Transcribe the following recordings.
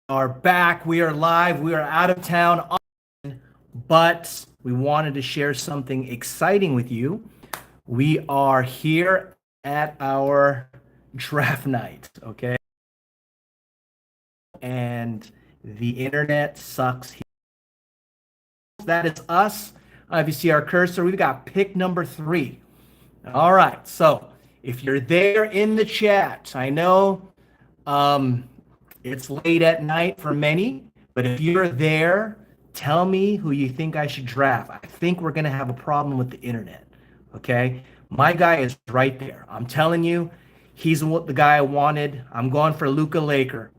Are back. We are live. We are out of town, but we wanted to share something exciting with you. We are here at our draft night, okay? And the internet sucks. That is us. If you see our cursor, we've got pick number 3. All right. So if you're there in the chat, I know um, it's late at night for many, but if you're there, tell me who you think I should draft. I think we're going to have a problem with the internet. Okay. My guy is right there. I'm telling you, he's the guy I wanted. I'm going for Luka Laker.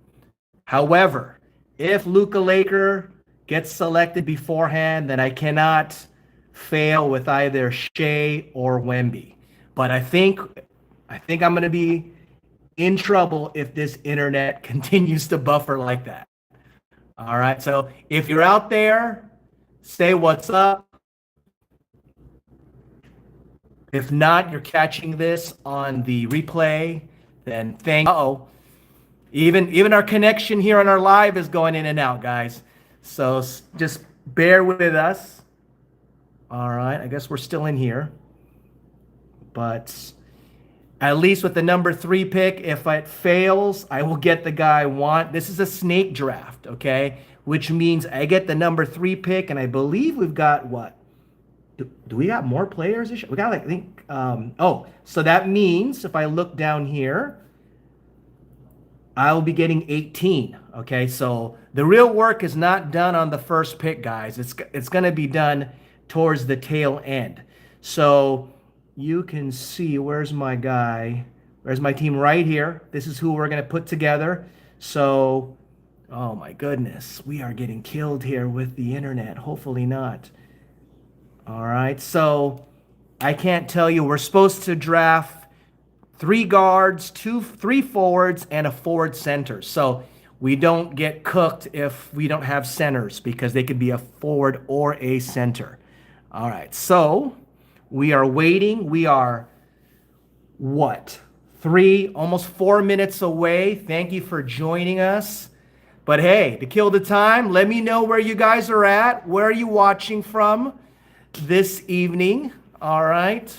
However, if Luka Laker gets selected beforehand, then I cannot fail with either Shea or Wemby. But I think I'm going to be in trouble if this internet continues to buffer like that. All right. So if you're out there, say what's up. If not, you're catching this on the replay, then thank. Uh-oh. Even our connection here on our live is going in and out, guys. So just bear with us. All right. I guess we're still in here. But at least with the number 3 pick, if it fails, I will get the guy I want. This is a snake draft, okay? Which means I get the number 3 pick, and I believe we've got what? Do we got more players? We got like, I think, so that means if I look down here, I will be getting 18, okay? So the real work is not done on the first pick, guys. It's going to be done towards the tail end. So you can see, where's my guy? Where's my team? Right here. This is who we're going to put together. So, oh my goodness, we are getting killed here with the internet. Hopefully not. All right, so I can't tell you. We're supposed to draft 3 guards, 3 forwards, and a forward center. So we don't get cooked if we don't have centers because they could be a forward or a center. All right, so we are waiting. We are, what, 3, almost 4 minutes away. Thank you for joining us. But hey, to kill the time, let me know where you guys are at. Where are you watching from this evening? All right.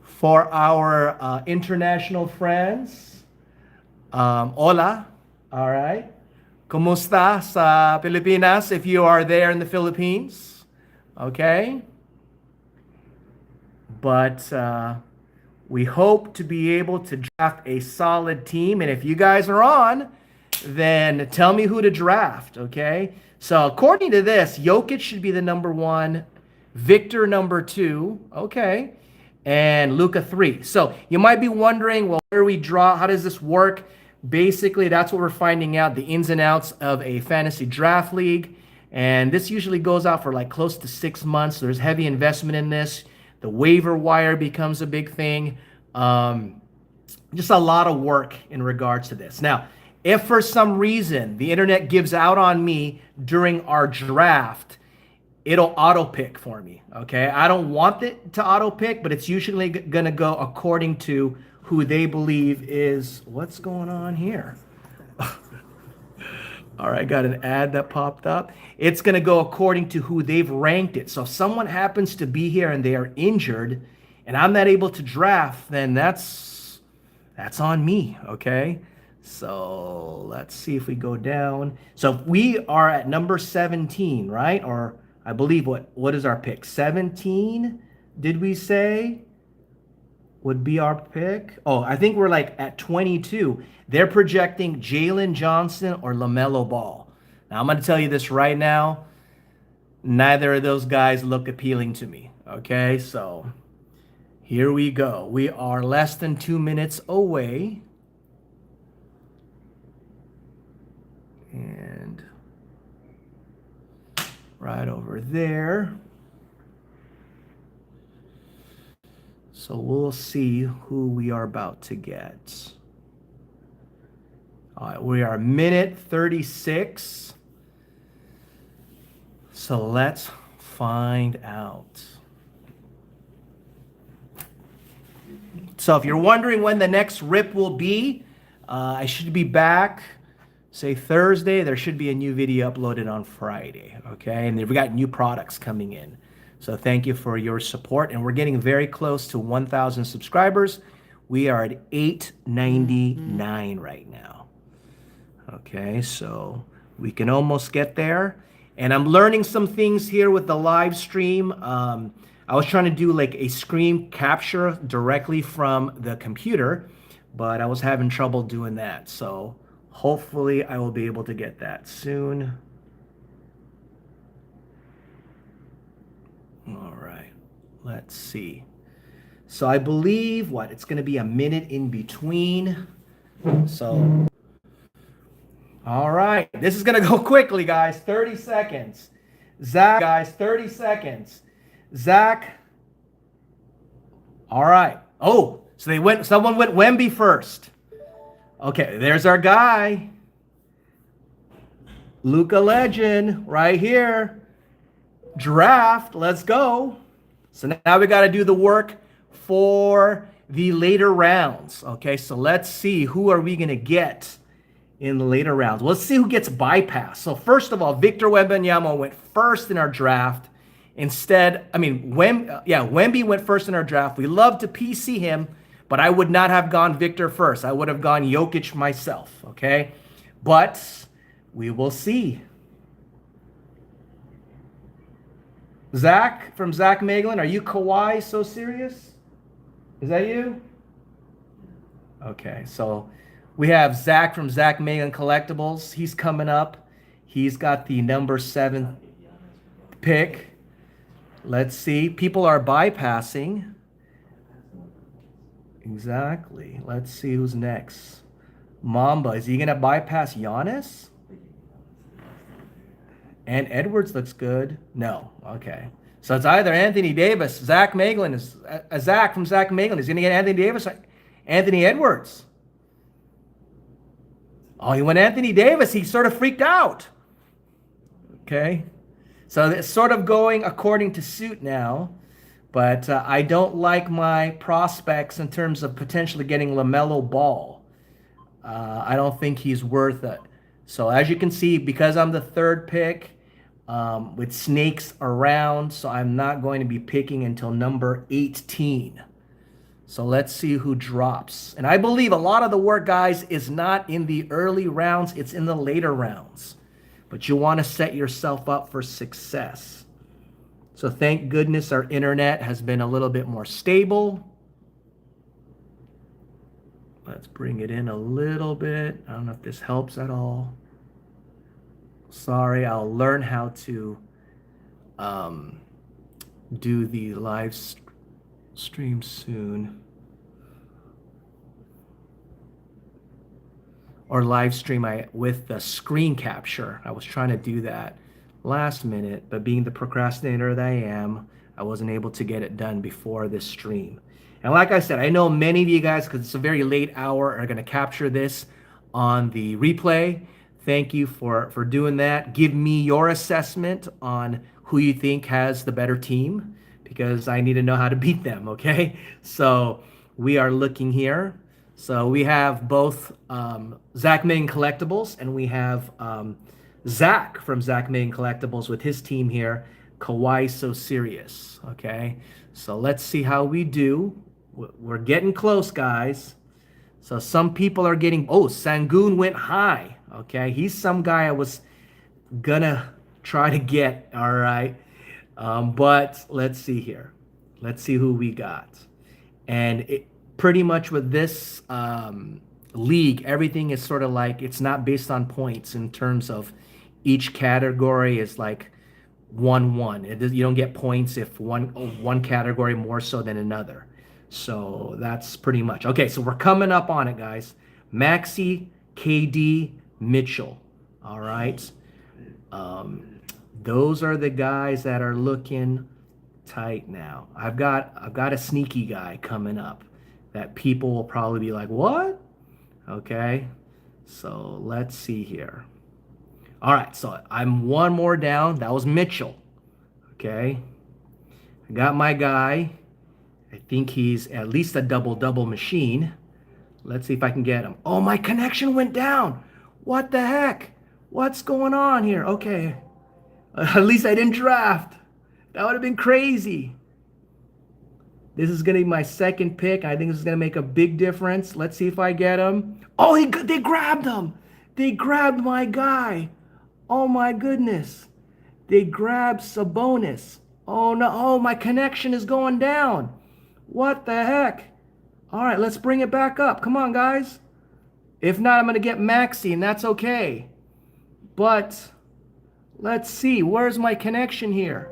For our international friends, hola. All right. Kumusta sa Pilipinas if you are there in the Philippines? Okay. But we hope to be able to draft a solid team. And if you guys are on, then tell me who to draft, okay? So according to this, Jokic should be the number 1, Victor number 2, okay, and Luka 3. So you might be wondering, well, where do we draw? How does this work? Basically, that's what we're finding out, the ins and outs of a fantasy draft league. And this usually goes out for like close to 6 months. There's heavy investment in this. The waiver wire becomes a big thing. Just a lot of work in regards to this. Now, if for some reason the internet gives out on me during our draft, it'll auto pick for me. Okay. I don't want it to auto pick, but it's usually going to go according to who they believe is what's going on here. All right, got an ad that popped up. It's going to go according to who they've ranked it. So if someone happens to be here and they are injured and I'm not able to draft, then that's on me, okay? So let's see if we go down. So if we are at number 17, right? Or I believe what is our pick? 17, did we say? Would be our pick. Oh, I think we're like at 22. They're projecting Jalen Johnson or LaMelo Ball. Now, I'm going to tell you this right now. Neither of those guys look appealing to me. Okay, so here we go. We are less than 2 minutes away. And right over there. So we'll see who we are about to get. All right, we are minute 36. So let's find out. So if you're wondering when the next rip will be, I should be back say Thursday, there should be a new video uploaded on Friday, okay? And we've got new products coming in. So thank you for your support. And we're getting very close to 1,000 subscribers. We are at 899 right now. Okay, so we can almost get there. And I'm learning some things here with the live stream. I was trying to do like a screen capture directly from the computer, but I was having trouble doing that. So hopefully I will be able to get that soon. All right, let's see. So I believe it's going to be a minute in between. So, all right, this is going to go quickly, guys. 30 seconds. Zach, guys, 30 seconds. Zach. All right. Oh, so someone went Wemby first. Okay, there's our guy. Luka Legend right here. Draft, let's go. So now we got to do the work for the later rounds. Okay, so let's see who are we going to get in the later rounds. Let's see who gets bypassed. So first of all, Victor Wembanyama went first in our draft. Wemby went first in our draft. We love to PC him, but I would not have gone Victor first. I would have gone Jokic myself, okay? But we will see. Zach from Zacmeglan, are you Kawhi so serious? Is that you? Okay, so we have Zach from Zacmeglan Collectibles. He's coming up. He's got the number 7 pick. Let's see. People are bypassing. Exactly. Let's see who's next. Mamba, is he going to bypass Giannis? And Edwards looks good. No. Okay. So it's either Anthony Davis, Zacmeglan is Zach from Zacmeglan. Is he going to get Anthony Davis or Anthony Edwards? Oh, he went Anthony Davis. He sort of freaked out. Okay. So it's sort of going according to suit now. But I don't like my prospects in terms of potentially getting LaMelo Ball. I don't think he's worth it. So as you can see, because I'm the 3rd pick, with snakes around, so I'm not going to be picking until number 18. So let's see who drops. And I believe a lot of the work, guys, is not in the early rounds, it's in the later rounds. But you want to set yourself up for success. So thank goodness our internet has been a little bit more stable. Let's bring it in a little bit. I don't know if this helps at all. Sorry, I'll learn how to do the live stream soon. Or live stream with the screen capture. I was trying to do that last minute, but being the procrastinator that I am, I wasn't able to get it done before this stream. And like I said, I know many of you guys, because it's a very late hour, are going to capture this on the replay. Thank you for doing that. Give me your assessment on who you think has the better team, because I need to know how to beat them, okay? So we are looking here. So we have both Zacmeglan Collectibles, and we have Zach from Zacmeglan Collectibles with his team here, Kawhi So Serious, okay? So let's see how we do. We're getting close, guys. So some people are getting, Sangoon went high, okay? He's some guy I was gonna try to get, all right? But let's see here. Let's see who we got. And pretty much with this league, everything is sort of like, it's not based on points in terms of each category is like 1-1. You don't get points if one category more so than another. So that's pretty much. Okay, so we're coming up on it, guys. Maxey, KD, Mitchell. All right. Those are the guys that are looking tight now. I've got a sneaky guy coming up that people will probably be like, what? Okay. So let's see here. All right, so I'm one more down. That was Mitchell. Okay. I got my guy. I think he's at least a double-double machine. Let's see if I can get him. Oh, my connection went down. What the heck? What's going on here? Okay. At least I didn't draft. That would have been crazy. This is going to be my second pick. I think this is going to make a big difference. Let's see if I get him. Oh, they grabbed him. They grabbed my guy. Oh my goodness. They grabbed Sabonis. Oh no. Oh, my connection is going down. What the heck? All right, let's bring it back up. Come on, guys. If not, I'm going to get Maxi, and that's okay. But let's see. Where's my connection here?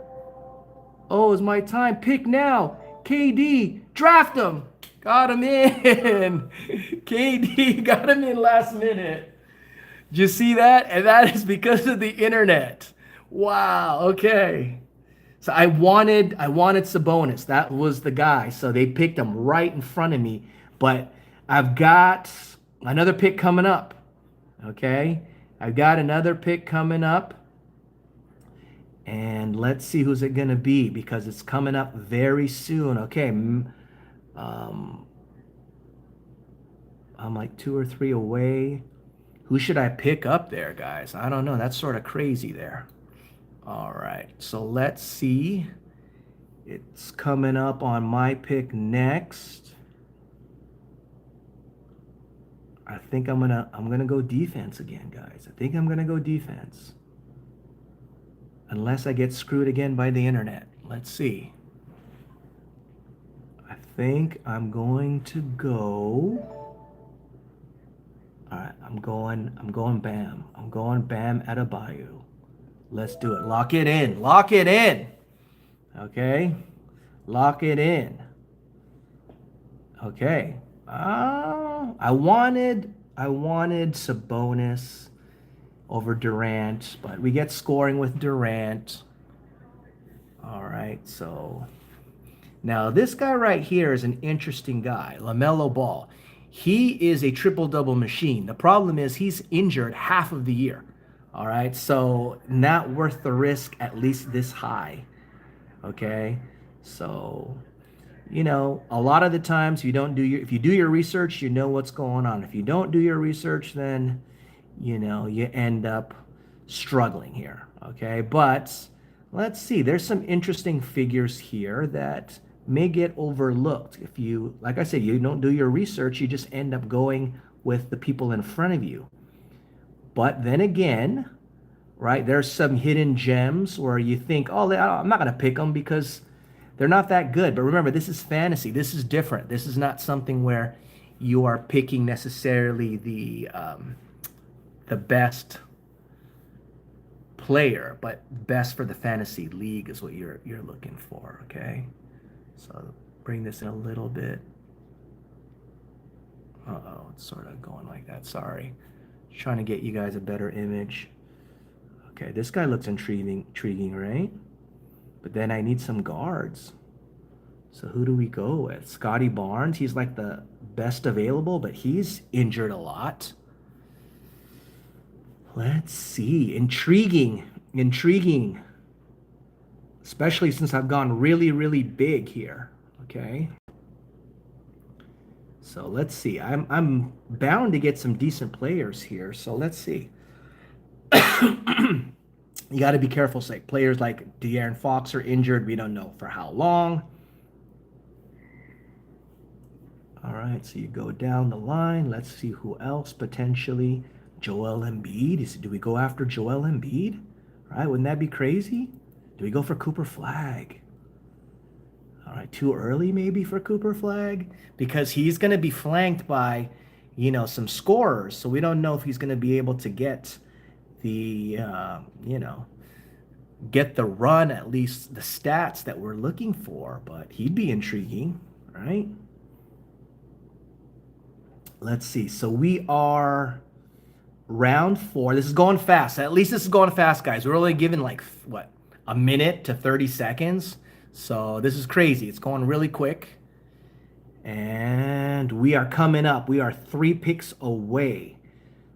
Oh, it's my time. Pick now. KD. Draft him. Got him in. KD got him in last minute. Did you see that? And that is because of the internet. Wow. Okay. So I wanted Sabonis. That was the guy. So they picked him right in front of me. But I've got another pick coming up. Okay. I've got another pick coming up. And let's see who's it going to be because it's coming up very soon. Okay. I'm like 2 or 3 away. Who should I pick up there, guys? I don't know. That's sort of crazy there. All right. So let's see. It's coming up on my pick next. I think I'm gonna go defense again, guys. I think I'm gonna go defense. Unless I get screwed again by the internet. Let's see. I think I'm going to go. All right, I'm going Bam. I'm going Bam Adebayo. Let's do it. Lock it in. Lock it in. Okay. Lock it in. Okay. I wanted Sabonis over Durant, but we get scoring with Durant. All right, so now this guy right here is an interesting guy, LaMelo Ball. He is a triple-double machine. The problem is he's injured half of the year. All right, so not worth the risk at least this high. Okay, so you know, a lot of the times if you do your research, you know what's going on. If you don't do your research, then you know you end up struggling here. Okay, but let's see. There's some interesting figures here that may get overlooked if you, like I said, you don't do your research. You just end up going with the people in front of you. But then again, right, there's some hidden gems where you think, oh, I'm not going to pick them because they're not that good. But remember, this is fantasy. This is different. This is not something where you are picking necessarily the best player, but best for the fantasy league is what you're looking for. Okay, so bring this in a little bit. It's sort of going like that. Sorry, trying to get you guys a better image. Okay, this guy looks intriguing, right? But then I need some guards. So who do we go with? Scotty Barnes. He's like the best available, but he's injured a lot. Let's see. Intriguing. Especially since I've gone really, really big here. Okay. So let's see. I'm bound to get some decent players here. So let's see. You got to be careful. Say players like De'Aaron Fox are injured. We don't know for how long. All right, so you go down the line. Let's see who else potentially. Joel Embiid. Do we go after Joel Embiid? Right? Wouldn't that be crazy? Do we go for Cooper Flag? All right, too early maybe for Cooper Flag because he's going to be flanked by, you know, some scorers. So we don't know if he's going to be able to get the, get the run, at least the stats that we're looking for. But he'd be intriguing, right? Let's see. So we are round 4. This is going fast. At least this is going fast, guys. We're only given like, what, a minute to 30 seconds. So this is crazy. It's going really quick. And we are coming up. We are 3 picks away.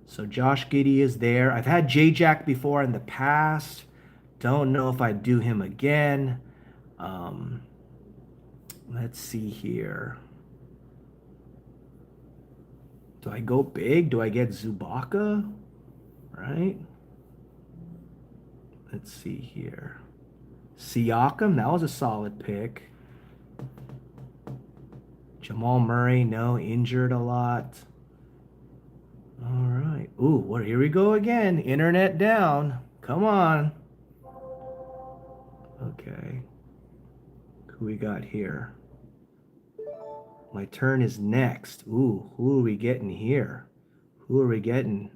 So Josh Giddey is there. I've had J-Jack before in the past. Don't know if I'd do him again. Let's see here. Do I go big? Do I get Zubaka? right. Let's see here. Siakam, that was a solid pick. Jamal Murray, no, injured a lot. All right. Ooh, well, here we go again. Internet down. Come on. Okay. Who we got here? My turn is next. Ooh, who are we getting here? Who are we getting?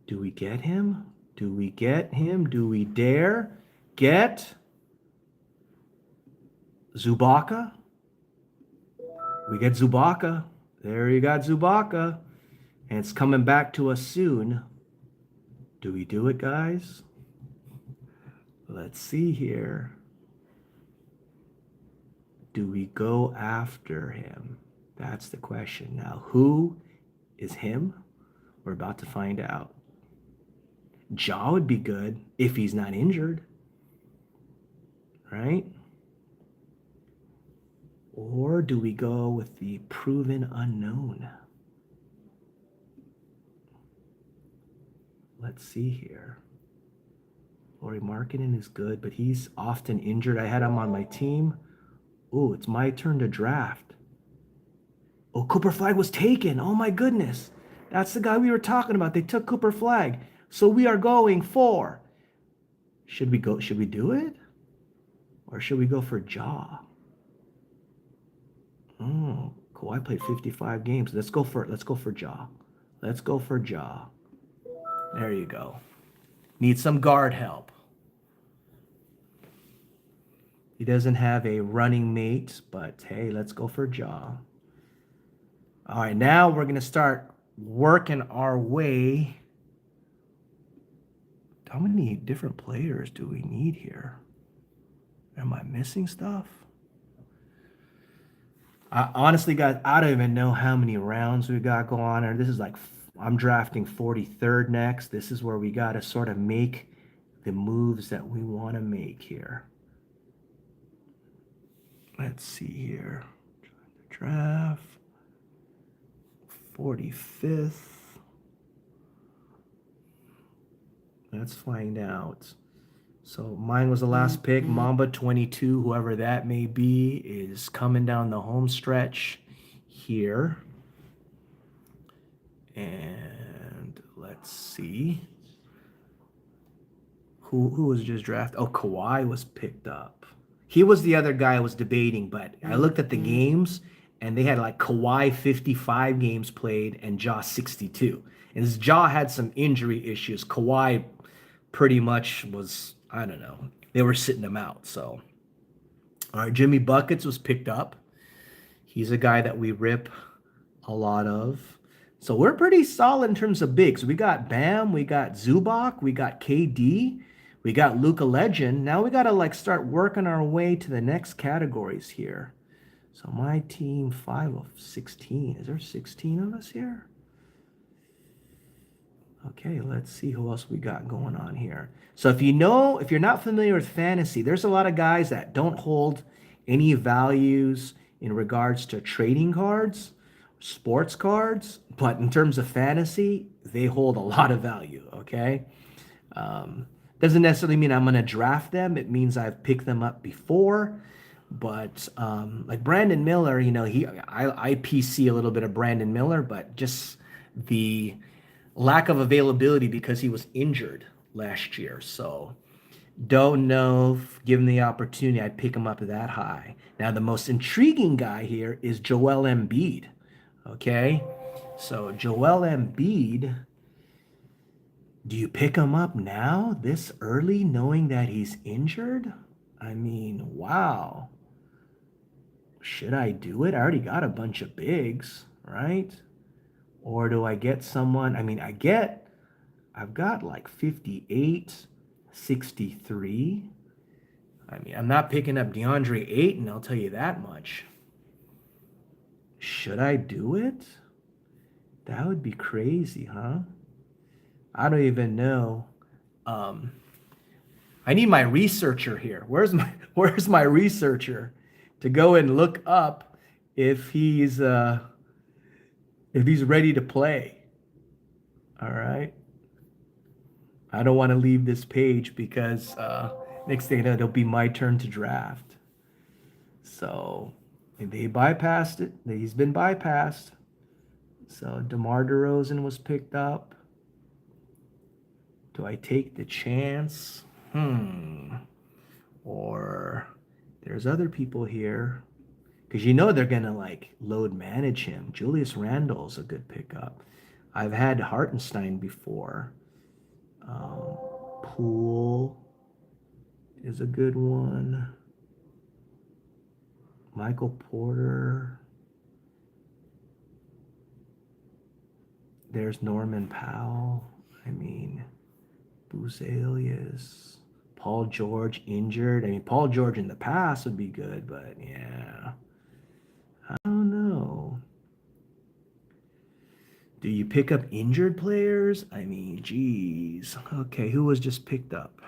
Do we get him? Do we get him? Do we dare get Zubaka? We get Zubaka. There you got Zubaka. And it's coming back to us soon. Do we do it, guys? Let's see here. Do we go after him? That's the question. Now, who is him? We're about to find out. Ja would be good if he's not injured, right? Or do we go with the proven unknown? Let's see here. Laurie Markkinen is good, but he's often injured. I had him on my team. Oh, it's my turn to draft. Oh, Cooper Flag was taken. Oh my goodness. That's the guy we were talking about. They took Cooper Flag. So we are going for. Should we do it? Or should we go for Ja? Oh, Kawhi played 55 games. Let's go for Ja. Let's go for Ja. There you go. Need some guard help. He doesn't have a running mate, but hey, let's go for Ja. All right, now we're going to start working our way. How many different players do we need here? Am I missing stuff? Honestly, guys, I don't even know how many rounds we got going on. And this is like, I'm drafting 43rd next. This is where we got to sort of make the moves that we want to make here. Let's see here. Draft. 45th. Let's find out. So mine was the last pick. Mamba 22, whoever that may be, is coming down the home stretch here. And let's see. Who was just drafted? Oh, Kawhi was picked up. He was the other guy I was debating, but I looked at the games, and they had like Kawhi 55 games played and Ja 62. And as Ja had some injury issues, Kawhi pretty much was, I don't know, they were sitting him out. So, all right, Jimmy Buckets was picked up. He's a guy that we rip a lot of. So we're pretty solid in terms of bigs. We got Bam, we got Zubac, we got KD, we got Luka Legend. Now we got to like start working our way to the next categories here. So my team, 5 of 16. Is there 16 of us here? Okay, let's see who else we got going on here. So if you're not familiar with fantasy, there's a lot of guys that don't hold any values in regards to trading cards, sports cards, but in terms of fantasy, they hold a lot of value, okay? Doesn't necessarily mean I'm going to draft them. It means I've picked them up before. But like Brandon Miller, I PC a little bit of Brandon Miller, but just the lack of availability because he was injured last year. So don't know if given the opportunity, I'd pick him up that high. Now, the most intriguing guy here is Joel Embiid. Okay, so Joel Embiid, do you pick him up now, this early, knowing that he's injured? I mean, wow. Should I do it? I already got a bunch of bigs, right? Or do I get someone? I mean, I've got like 58, 63. I mean, I'm not picking up DeAndre Ayton, I'll tell you that much. Should I do it? That would be crazy, huh? I don't even know. I need my researcher here. Where's my researcher to go and look up if he's ready to play? All right. I don't want to leave this page because next thing you know, it'll be my turn to draft. So they bypassed it. He's been bypassed. So DeMar DeRozan was picked up. Do I take the chance? Or there's other people here. Because you know they're going to like load manage him. Julius Randle's a good pickup. I've had Hartenstein before. Poole is a good one. Michael Porter. There's Norman Powell. I mean, Buzelius. Paul George injured. I mean, Paul George in the past would be good, but yeah. I don't know. Do you pick up injured players? I mean, geez. Okay, who was just picked up?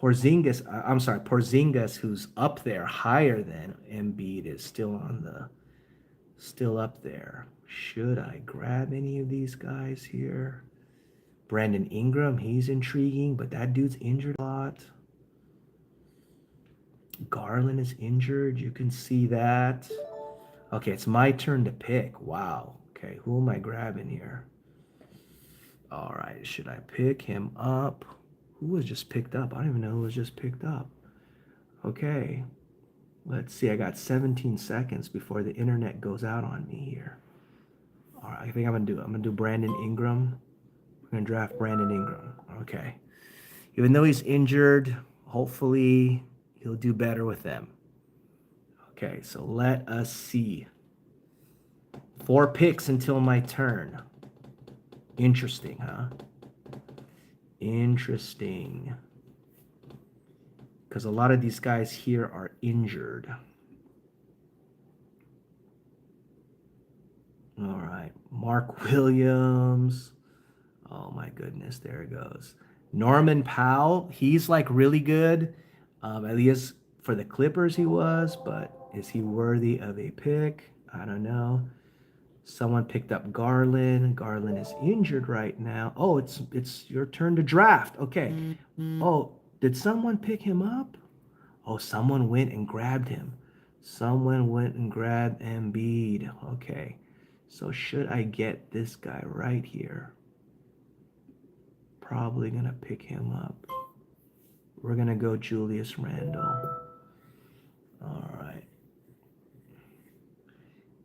Porzingis, who's up there higher than Embiid, is still up there. Should I grab any of these guys here? Brandon Ingram, he's intriguing, but that dude's injured a lot. Garland is injured. You can see that. Okay, it's my turn to pick. Wow. Okay, who am I grabbing here? All right, should I pick him up? Who was just picked up? I don't even know who was just picked up. Okay, let's see. I got 17 seconds before the internet goes out on me here. All right, I think I'm gonna do Brandon Ingram. We're gonna draft Brandon Ingram. Okay. Even though he's injured, hopefully he'll do better with them. Okay, so let us see. 4 picks until my turn. Interesting, huh? Interesting. Because a lot of these guys here are injured. All right. Mark Williams. Oh, my goodness. There it goes. Norman Powell. He's like really good. At least for the Clippers he was. But is he worthy of a pick? I don't know. Someone picked up Garland. Garland is injured right now. Oh, it's your turn to draft. Okay. Oh, did someone pick him up? Oh, someone went and grabbed him. Someone went and grabbed Embiid. Okay. So should I get this guy right here? Probably going to pick him up. We're going to go Julius Randle. All right.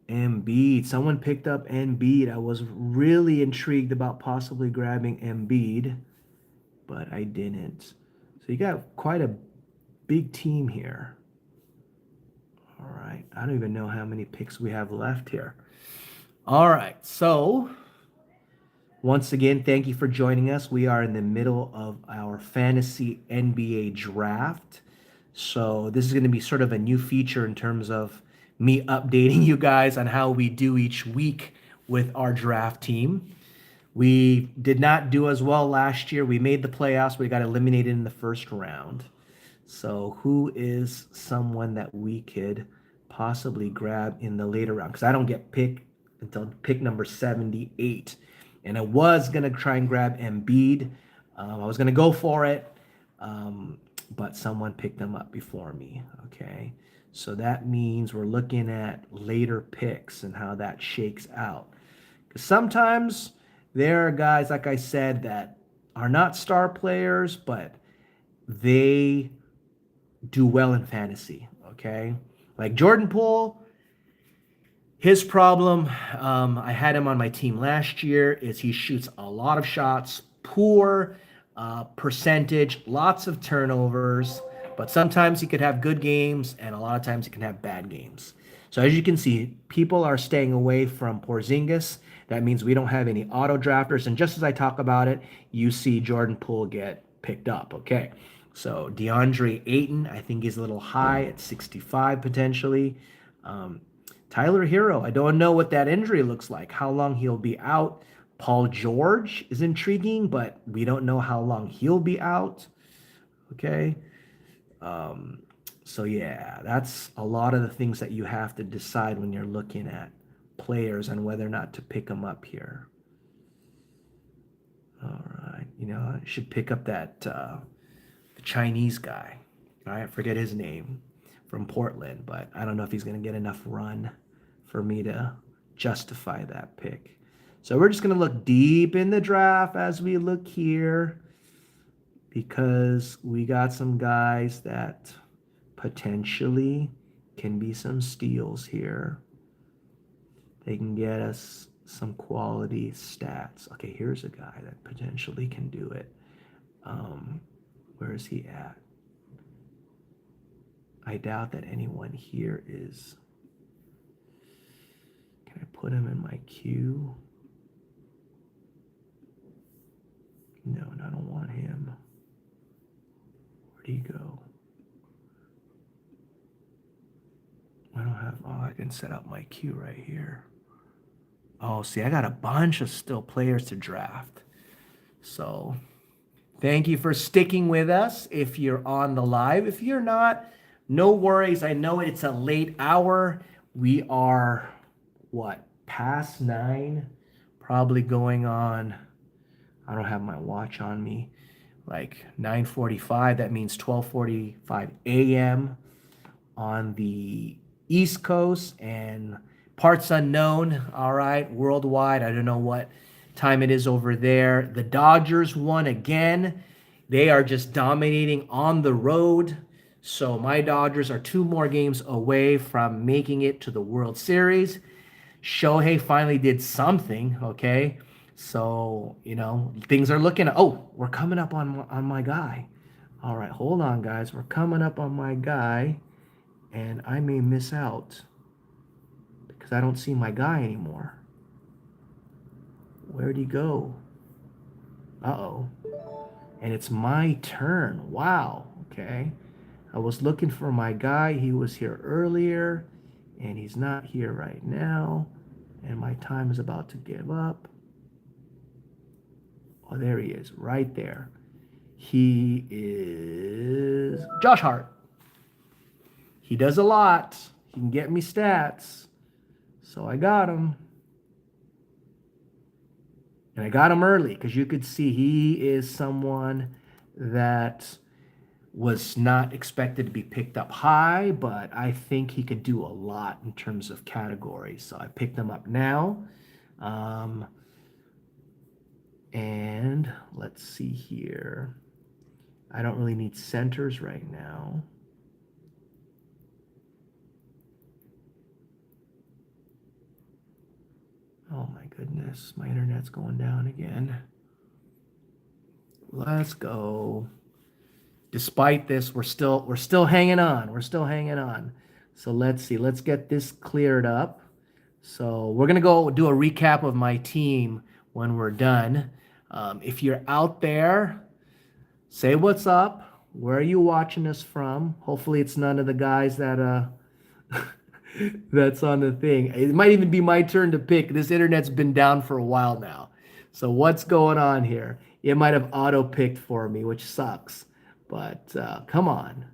Embiid. Someone picked up Embiid. I was really intrigued about possibly grabbing Embiid, but I didn't. So you got quite a big team here. All right. I don't even know how many picks we have left here. All right. So once again, thank you for joining us. We are in the middle of our fantasy NBA draft. So this is going to be sort of a new feature in terms of me updating you guys on how we do each week with our draft team. We did not do as well last year. We made the playoffs. We got eliminated in the first round. So who is someone that we could possibly grab in the later round? Because I don't get picked until pick number 78. And I was going to try and grab Embiid. I was going to go for it. But someone picked them up before me. Okay. So that means we're looking at later picks and how that shakes out. Because sometimes there are guys, like I said, that are not star players, but they do well in fantasy. Okay. Like Jordan Poole, his problem, I had him on my team last year, is he shoots a lot of shots, poor percentage, lots of turnovers, but sometimes he could have good games and a lot of times he can have bad games. So as you can see, people are staying away from Porzingis. That means we don't have any auto drafters. And just as I talk about it, you see Jordan Poole get picked up. Okay. So DeAndre Ayton, I think he's a little high at 65 potentially. Tyler Hero, I don't know what that injury looks like, how long he'll be out. Paul George is intriguing, but we don't know how long he'll be out. Okay. So yeah, that's a lot of the things that you have to decide when you're looking at players and whether or not to pick them up here. All right. should pick up that the Chinese guy. I forget his name from Portland, but I don't know if he's going to get enough run for me to justify that pick. So we're just going to look deep in the draft as we look here, because we got some guys that potentially can be some steals here. They can get us some quality stats. Okay, here's a guy that potentially can do it. Where is he at? I doubt that anyone here is. Can I put him in my queue? No, I don't want him. Where'd he go? I don't have, oh, I can set up my queue right here. Oh, see, I got a bunch of still players to draft. So thank you for sticking with us if you're on the live. If you're not, no worries. I know it's a late hour. We are, what, past 9? Probably going on, I don't have my watch on me, like 9:45. That means 12:45 a.m. on the East Coast and parts unknown. All right, worldwide. I don't know what time it is over there. The Dodgers won again. They are just dominating on the road. So my Dodgers are 2 more games away from making it to the World Series. Shohei finally did something, okay? So, things are looking, oh, we're coming up on my guy. All right, hold on, guys. We're coming up on my guy, and I may miss out because I don't see my guy anymore. Where'd he go? Uh-oh. And it's my turn. Wow, okay. I was looking for my guy. He was here earlier, and he's not here right now. And my time is about to give up. Oh, there he is, right there. He is Josh Hart. He does a lot. He can get me stats. So I got him. And I got him early because you could see he is someone that was not expected to be picked up high, but I think he could do a lot in terms of categories. So I picked him up now. And let's see here. I don't really need centers right now. Oh my goodness, my internet's going down again. Let's go. Despite this, we're still hanging on. We're still hanging on. So let's see. Let's get this cleared up. So we're gonna go do a recap of my team when we're done. If you're out there, say what's up. Where are you watching us from? Hopefully it's none of the guys that that's on the thing. It might even be my turn to pick. This internet's been down for a while now. So what's going on here? It might have auto-picked for me, which sucks. But come on.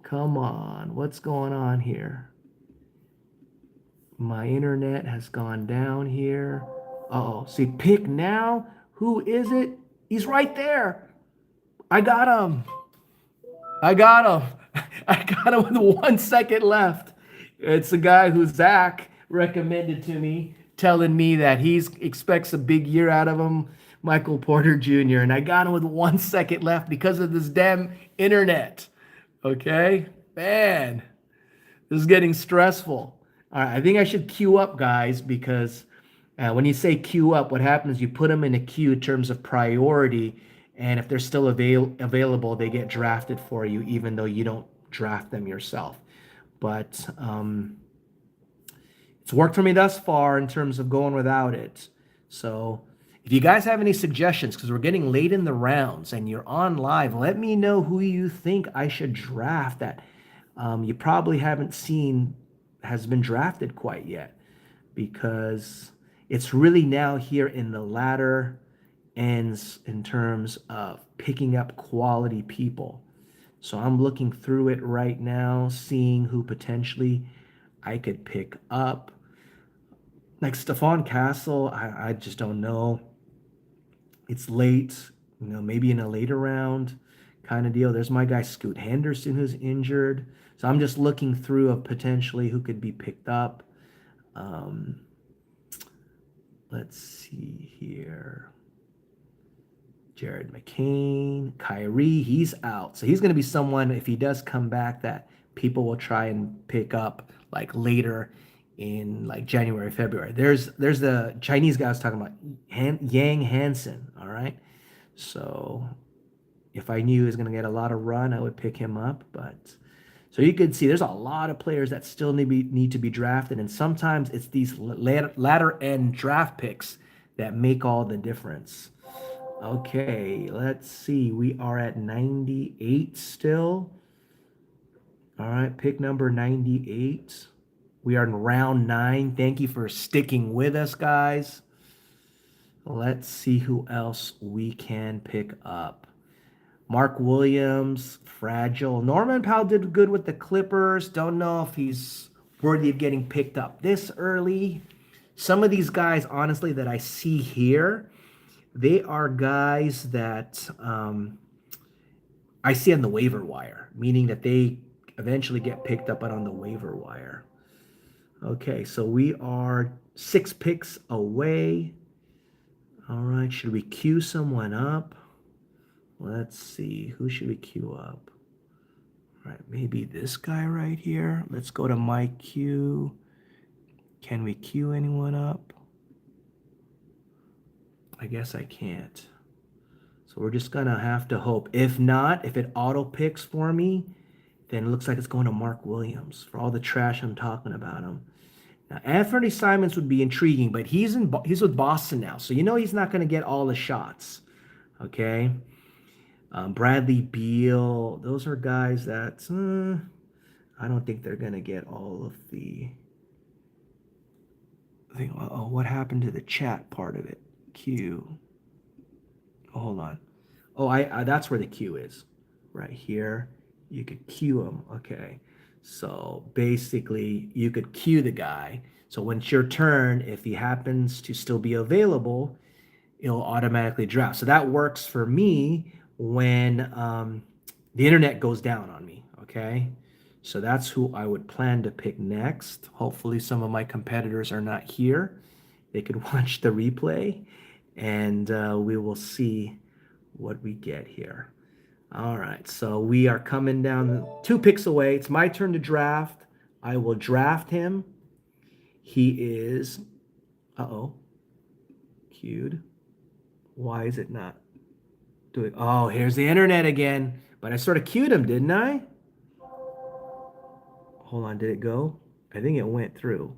Come on. What's going on here? My internet has gone down here. Uh-oh. See, pick now? Who is it? He's right there. I got him. I got him. I got him with 1 second left. It's a guy who Zach recommended to me, telling me that he expects a big year out of him, Michael Porter Jr., and I got him with 1 second left because of this damn internet. Okay? Man, this is getting stressful. All right, I think I should queue up, guys, because when you say queue up, what happens is you put them in a queue in terms of priority, and if they're still available, they get drafted for you, even though you don't draft them yourself. But it's worked for me thus far in terms of going without it. So if you guys have any suggestions, because we're getting late in the rounds and you're on live, let me know who you think I should draft that you probably haven't seen has been drafted quite yet, because it's really now here in the latter ends in terms of picking up quality people. So I'm looking through it right now, seeing who potentially I could pick up. Like Stephon Castle, I just don't know. it's late, maybe in a later round kind of deal. There's my guy Scoot Henderson who's injured. So I'm just looking through of potentially who could be picked up. Um, let's see here. Jared McCain, Kyrie, he's out. So he's going to be someone, if he does come back, that people will try and pick up like later in like January, February. There's the Chinese guy I was talking about, Yang Hansen. All right. So if I knew he was going to get a lot of run, I would pick him up. But so you can see there's a lot of players that still need to be drafted. And sometimes it's these latter end draft picks that make all the difference. Okay, let's see. We are at 98 still. All right, pick number 98. We are in round 9. Thank you for sticking with us, guys. Let's see who else we can pick up. Mark Williams, fragile. Norman Powell did good with the Clippers. Don't know if he's worthy of getting picked up this early. Some of these guys, honestly, that I see here, they are guys that I see on the waiver wire, meaning that they eventually get picked up on the waiver wire. Okay, so we are 6 picks away. All right, should we queue someone up? Let's see, who should we queue up? All right, maybe this guy right here. Let's go to my queue. Can we queue anyone up? I guess I can't. So we're just gonna have to hope. If not, if it auto picks for me, then it looks like it's going to Mark Williams for all the trash I'm talking about him. Now, Anthony Simons would be intriguing, but he's with Boston now, so he's not going to get all the shots. Okay, Bradley Beal, those are guys that I don't think they're going to get all of the. Oh, what happened to the chat part of it? Q. Oh, hold on. Oh, I that's where the Q is, right here. You could queue him. Okay. So basically, you could queue the guy. So when it's your turn, if he happens to still be available, it'll automatically draft. So that works for me when the internet goes down on me. Okay. So that's who I would plan to pick next. Hopefully, some of my competitors are not here. They could watch the replay, and we will see what we get here. All right, so we are coming down 2 picks away. It's my turn to draft. I will draft him. He is, queued. Why is it not doing? Oh, here's the internet again. But I sort of queued him, didn't I? Hold on, did it go? I think it went through.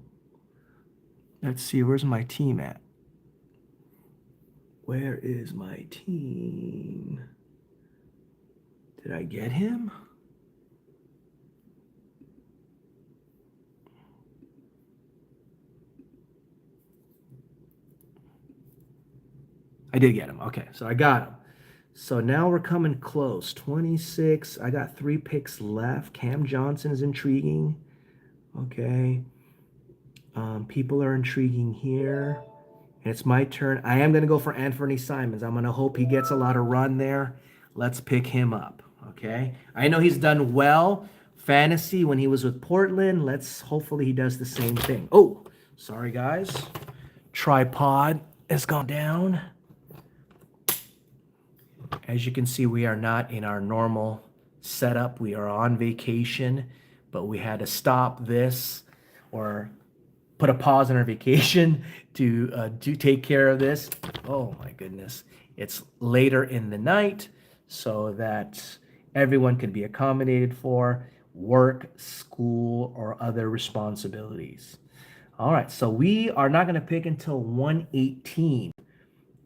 Let's see, where's my team at? Where is my team? Did I get him? I did get him. Okay, so I got him. So now we're coming close. 26. I got 3 picks left. Cam Johnson is intriguing. Okay. People are intriguing here. And it's my turn. I am going to go for Anthony Simons. I'm going to hope he gets a lot of run there. Let's pick him up. Okay. I know he's done well fantasy when he was with Portland. Hopefully he does the same thing. Oh, sorry guys. Tripod has gone down. As you can see, we are not in our normal setup. We are on vacation, but we had to stop this or put a pause on our vacation to take care of this. Oh my goodness. It's later in the night so that everyone can be accommodated for work, school, or other responsibilities. All right, so we are not going to pick until 118.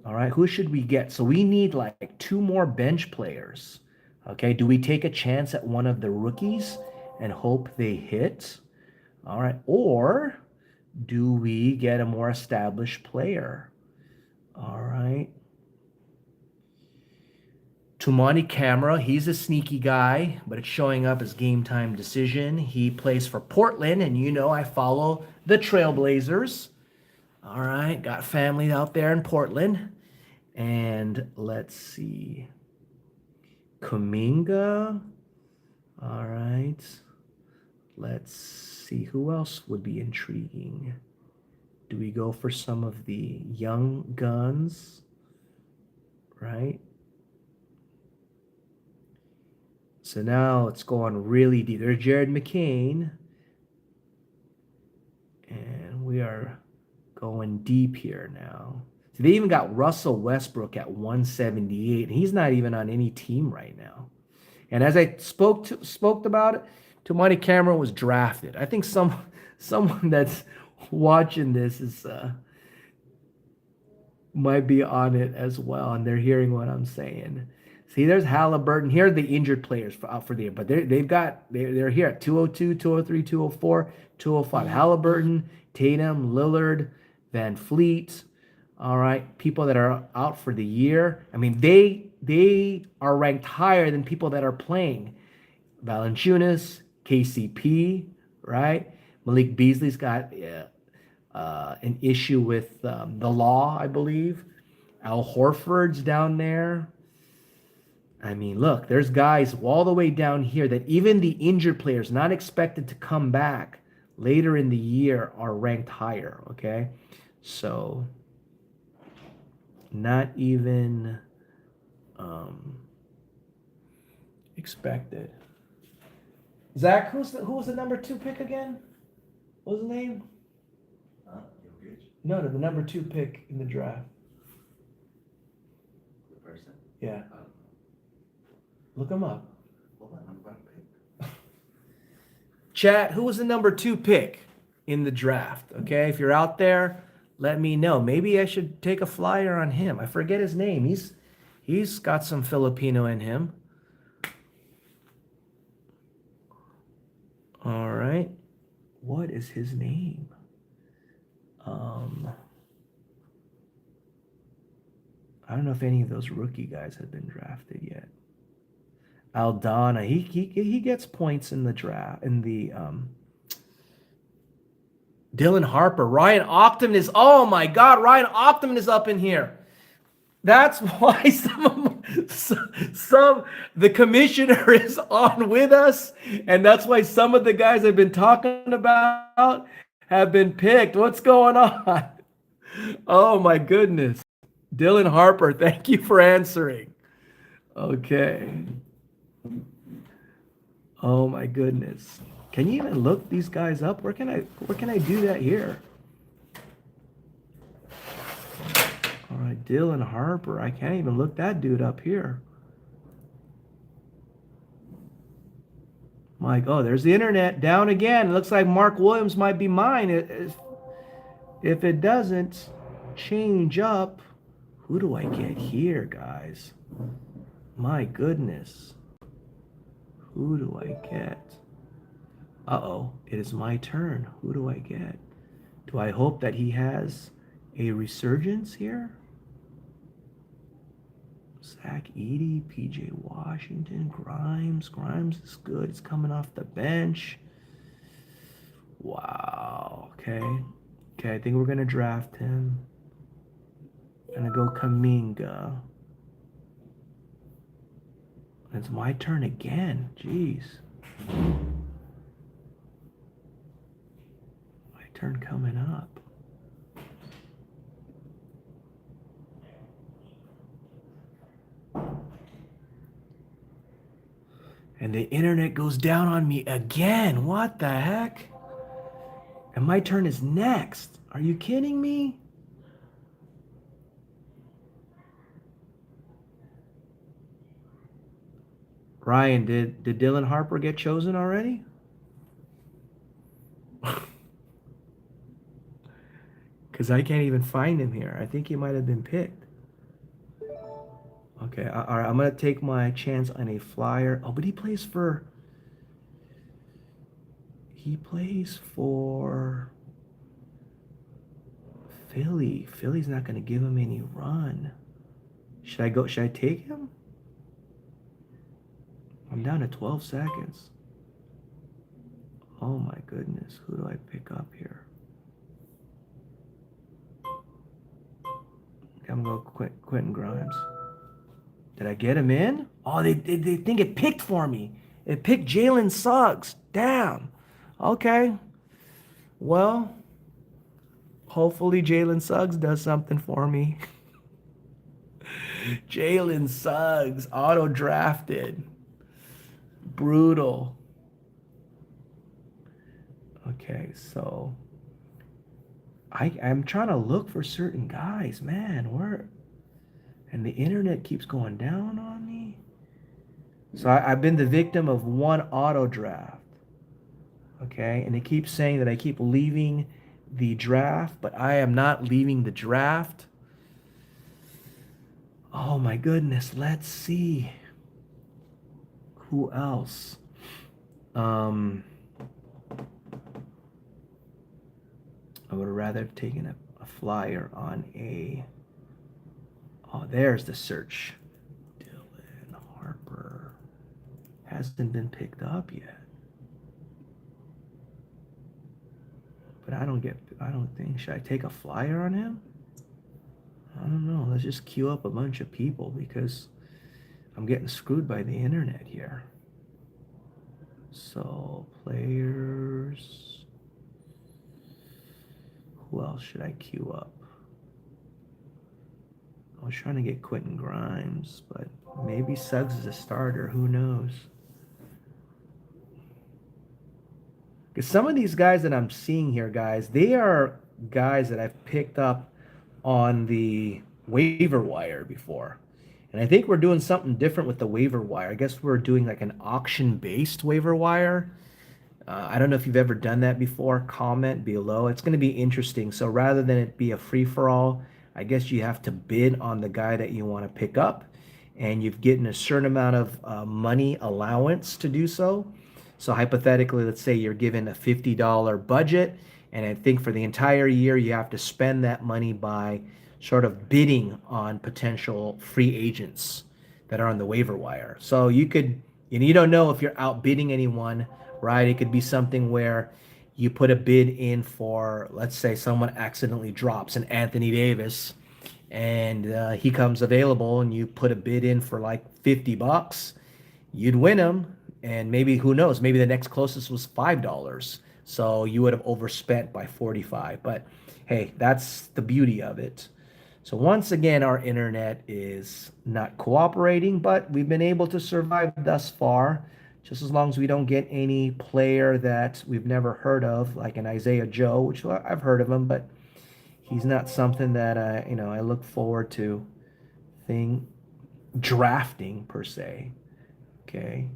All right, who should we get? So we need like 2 more bench players. Okay, do we take a chance at one of the rookies and hope they hit? All right, or do we get a more established player? All right. Tumani Camara, he's a sneaky guy, but it's showing up as game time decision. He plays for Portland, and I follow the Trailblazers. All right, got family out there in Portland. And let's see. Kuminga. All right. Let's see who else would be intriguing. Do we go for some of the young guns? Right? So now it's going really deep. There's Jared McCain. And we are going deep here now. So they even got Russell Westbrook at 178, and he's not even on any team right now. And as I spoke about it, Tomani Cameron was drafted. I think someone that's watching this is might be on it as well, and they're hearing what I'm saying. See, there's Halliburton. Here are the injured players out for the year, but they're here at 202, 203, 204, 205. Halliburton, Tatum, Lillard, Van Fleet. All right, people that are out for the year. I mean, they are ranked higher than people that are playing. Valanciunas, KCP, right? Malik Beasley's got an issue with the law, I believe. Al Horford's down there. I mean, look, there's guys all the way down here that even the injured players not expected to come back later in the year are ranked higher, okay? So not even expected. Zach, who was the number 2 pick again? What was his name? No, the number 2 pick in the draft. The person? Yeah. Look him up. Hold on, I'm about to pick. Chat, who was the number 2 pick in the draft? Okay, if you're out there, let me know. Maybe I should take a flyer on him. I forget his name. He's got some Filipino in him. All right. What is his name? I don't know if any of those rookie guys have been drafted yet. Aldana, he gets points in the draft. In the Dylan Harper, Ryan Optimum is. Oh my God, Ryan Optimum is up in here. That's why some the commissioner is on with us, and that's why some of the guys I've been talking about have been picked. What's going on? Oh my goodness. Dylan Harper, thank you for answering. Okay. Oh my goodness. Can you even look these guys up? Where can I do that here? All right, Dylan Harper. I can't even look that dude up here. Mike, oh, there's the internet down again. It looks like Mark Williams might be mine. If it doesn't change up, who do I get here, guys? My goodness. Who do I get? Uh-oh, it is my turn. Who do I get? Do I hope that he has a resurgence here? Zach Edey, PJ Washington, Grimes. Grimes is good. It's coming off the bench. Wow. Okay. Okay, I think we're going to draft him. Gonna go Kuminga. It's my turn again. Jeez. My turn coming up. And the internet goes down on me again. What the heck? And my turn is next. Are you kidding me? Ryan, did Dylan Harper get chosen already? Because I can't even find him here. I think he might have been picked. Okay, all right, I'm going to take my chance on a flyer. Oh, but he plays for Philly. Philly's not going to give him any run. Should I take him? I'm down to 12 seconds. Oh my goodness, who do I pick up here? I'm going Quentin Grimes. Did I get him in? Oh, they think it picked for me. It picked Jalen Suggs. Damn. Okay. Well, hopefully Jalen Suggs does something for me. Jalen Suggs, auto drafted. Brutal. Okay, so I'm trying to look for certain guys, man. Where and the internet keeps going down on me. So I've been the victim of one auto draft. Okay, and it keeps saying that I keep leaving the draft, but I am not leaving the draft. Oh my goodness, let's see. Who else? Um, I would have rather have taken a flyer on a. Oh, there's the search. Dylan Harper hasn't been picked up yet. But I don't think, should I take a flyer on him? I don't know. Let's just queue up a bunch of people because I'm getting screwed by the internet here. So, players. Who else should I queue up? I was trying to get Quentin Grimes, but maybe Suggs is a starter. Who knows? Because some of these guys that I'm seeing here, guys, they are guys that I've picked up on the waiver wire before. And I think we're doing something different with the waiver wire. I guess we're doing like an auction-based waiver wire. I don't know if you've ever done that before. Comment below. It's going to be interesting. So rather than it be a free-for-all, I guess you have to bid on the guy that you want to pick up. And you've gotten a certain amount of money allowance to do so. So hypothetically, let's say you're given a $50 budget. And I think for the entire year, you have to spend that money by sort of bidding on potential free agents that are on the waiver wire. So you could, and you don't know if you're outbidding anyone, right? It could be something where you put a bid in for, let's say someone accidentally drops an Anthony Davis and he comes available and you put a bid in for like $50, you'd win him. And maybe, who knows, maybe the next closest was $5. So you would have overspent by 45. But hey, that's the beauty of it. So once again, our internet is not cooperating, but we've been able to survive thus far. Just as long as we don't get any player that we've never heard of, like an Isaiah Joe, which I've heard of him, but he's not something that I look forward to drafting per se. Okay.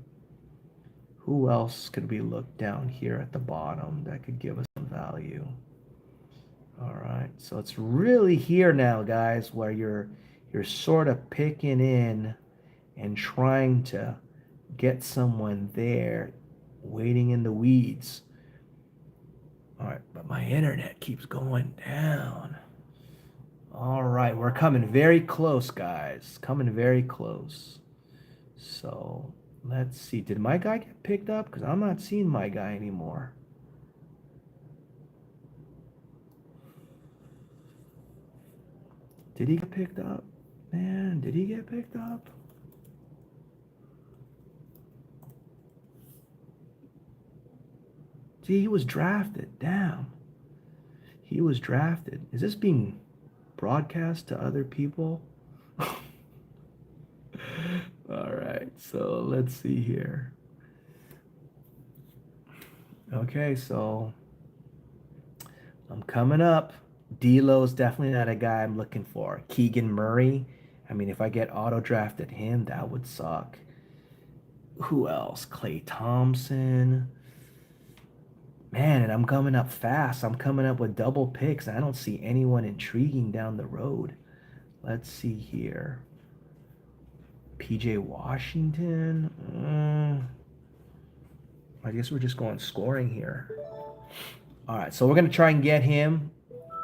Who else could we look down here at the bottom that could give us some value? All right, so it's really here now, guys, where you're sort of picking in and trying to get someone there, waiting in the weeds. All right, but my internet keeps going down. All right, we're coming very close, guys. Coming very close. So let's see. Did my guy get picked up? Because I'm not seeing my guy anymore. Did he get picked up? Man, did he get picked up? See, he was drafted. Damn. He was drafted. Is this being broadcast to other people? All right, so let's see here. Okay, so I'm coming up. D'Lo's definitely not a guy I'm looking for. Keegan Murray. I mean, if I get auto drafted him, that would suck. Who else? Klay Thompson. Man, and I'm coming up fast. I'm coming up with double picks. I don't see anyone intriguing down the road. Let's see here. PJ Washington. I guess we're just going scoring here. All right, so we're going to try and get him.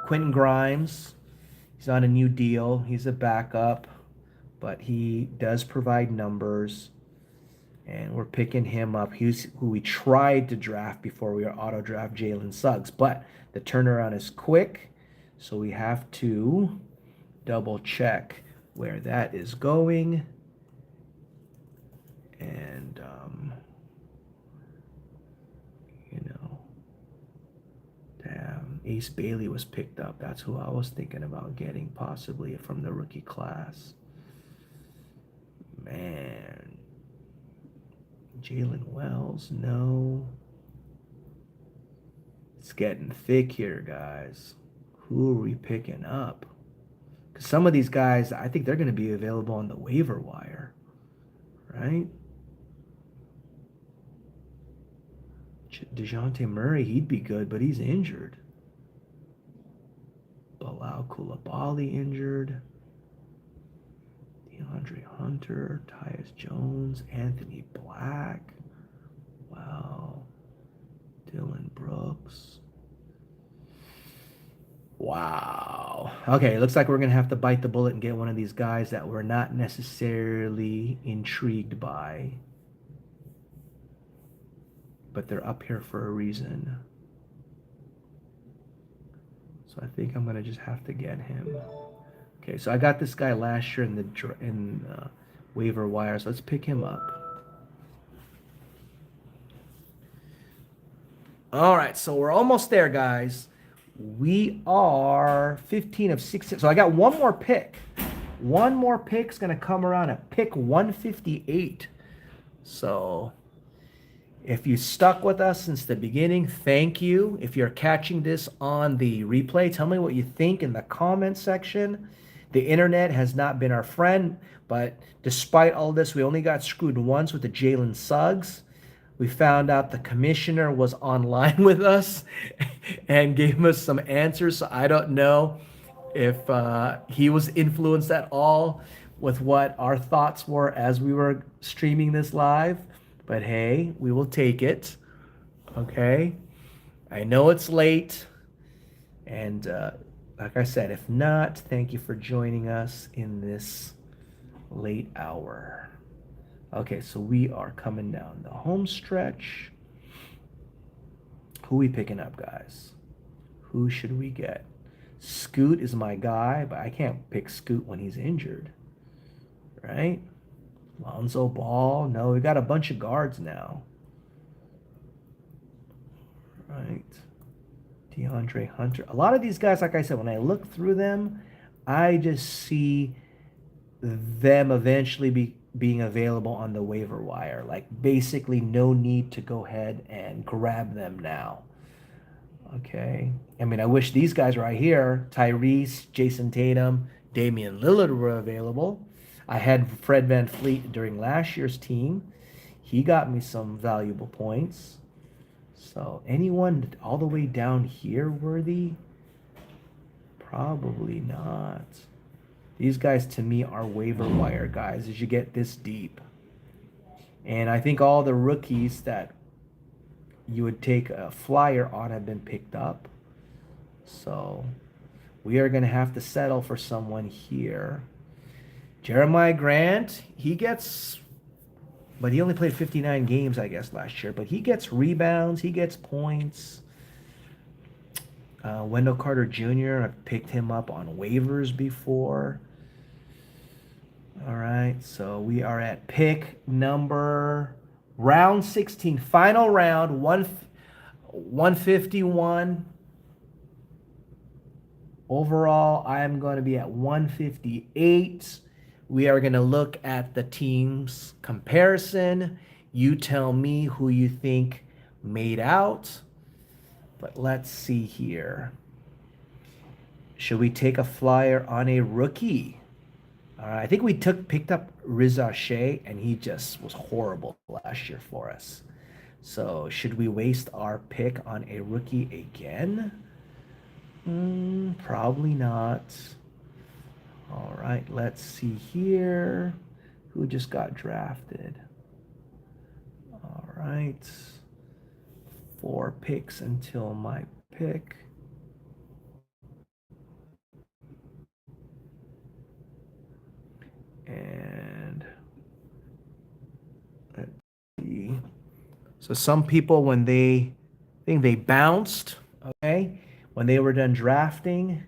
Quentin Grimes. He's on a new deal. He's a backup, but he does provide numbers. And we're picking him up. He's who we tried to draft before we auto draft Jalen Suggs. But the turnaround is quick. So we have to double check where that is going. And, damn, Ace Bailey was picked up. That's who I was thinking about getting, possibly from the rookie class. Man. Jalen Wells, no. It's getting thick here, guys. Who are we picking up? Because some of these guys, I think they're going to be available on the waiver wire, right? DeJounte Murray, he'd be good, but he's injured. Bilal Coulibaly injured. DeAndre Hunter, Tyus Jones, Anthony Black. Wow. Dylan Brooks. Wow. Okay, looks like we're going to have to bite the bullet and get one of these guys that we're not necessarily intrigued by. But they're up here for a reason. So I think I'm going to just have to get him. Okay, so I got this guy last year in the waiver wire, so let's pick him up. All right, so we're almost there, guys. We are 15 of 16. So I got one more pick. One more pick's going to come around at pick 158. So if you stuck with us since the beginning, thank you. If you're catching this on the replay, tell me what you think in the comment section. The internet has not been our friend, but despite all this, we only got screwed once with the Jalen Suggs. We found out the commissioner was online with us and gave us some answers. So I don't know if he was influenced at all with what our thoughts were as we were streaming this live. But hey, we will take it. Okay. I know it's late. And like I said, if not, thank you for joining us in this late hour. Okay, so we are coming down the home stretch. Who we picking up, guys? Who should we get? Scoot is my guy, but I can't pick Scoot when he's injured. Right? Lonzo Ball. No, we got a bunch of guards now. Right. DeAndre Hunter. A lot of these guys, like I said, when I look through them, I just see them eventually being available on the waiver wire. Like basically no need to go ahead and grab them now. Okay. I mean, I wish these guys right here, Tyrese, Jason Tatum, Damian Lillard were available. I had Fred VanVleet during last year's team. He got me some valuable points. So anyone all the way down here worthy? Probably not. These guys to me are waiver wire guys as you get this deep. And I think all the rookies that you would take a flyer on have been picked up. So we are going to have to settle for someone here. Jeremiah Grant, but he only played 59 games, I guess, last year. But he gets rebounds, he gets points. Wendell Carter Jr., I've picked him up on waivers before. All right, so we are at pick number round 16, final round, 151. Overall, I am going to be at 158. We are going to look at the team's comparison. You tell me who you think made out. But let's see here. Should we take a flyer on a rookie? I think we picked up Riza Shea, and he just was horrible last year for us. So should we waste our pick on a rookie again? Probably not. All right, let's see here. Who just got drafted? All right. 4 picks until my pick. And let's see. So some people, when they think they bounced, okay, when they were done drafting,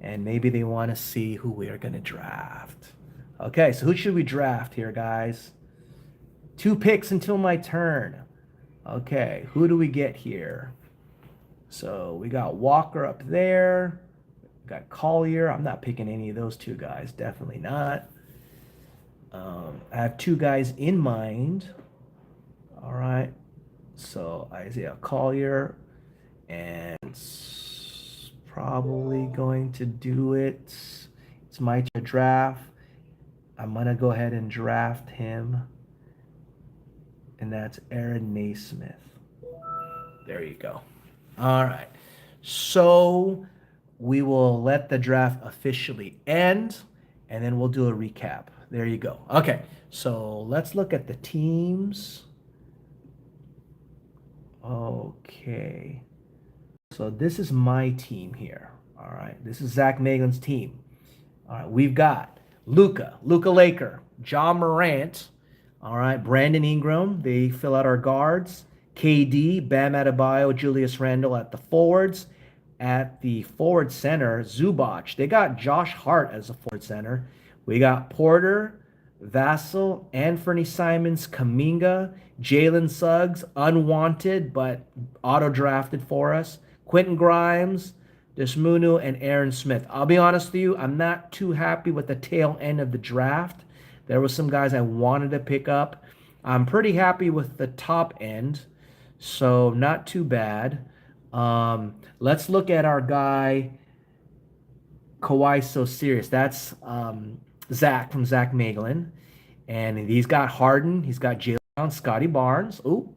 and maybe they want to see who we are going to draft. Okay, so who should we draft here, guys? 2 picks until my turn. Okay, who do we get here? So we got Walker up there. We got Collier. I'm not picking any of those 2 guys. Definitely not. I have 2 guys in mind. All right. So Isaiah Collier, and it's probably going to do it. It's my turn to draft. I'm gonna go ahead and draft him, and that's Aaron Naismith. There you go. All right. So we will let the draft officially end, and then we'll do a recap. There you go. Okay. So let's look at the teams. Okay. So this is my team here. All right. This is Zacmeglan's team. All right. We've got Luka Laker, John Morant. All right. Brandon Ingram. They fill out our guards. KD, Bam Adebayo, Julius Randle at the forwards. At the forward center, Zubac. They got Josh Hart as a forward center. We got Porter, Vassell, Anthony Simons, Kuminga, Jalen Suggs, unwanted but auto-drafted for us. Quentin Grimes, Desmunu, and Aaron Smith. I'll be honest with you, I'm not too happy with the tail end of the draft. There were some guys I wanted to pick up. I'm pretty happy with the top end, so not too bad. Let's look at our guy, Kawhi So Serious. That's Zach from Zacmeglan. And he's got Harden. He's got Jalen, Scotty Barnes. Ooh.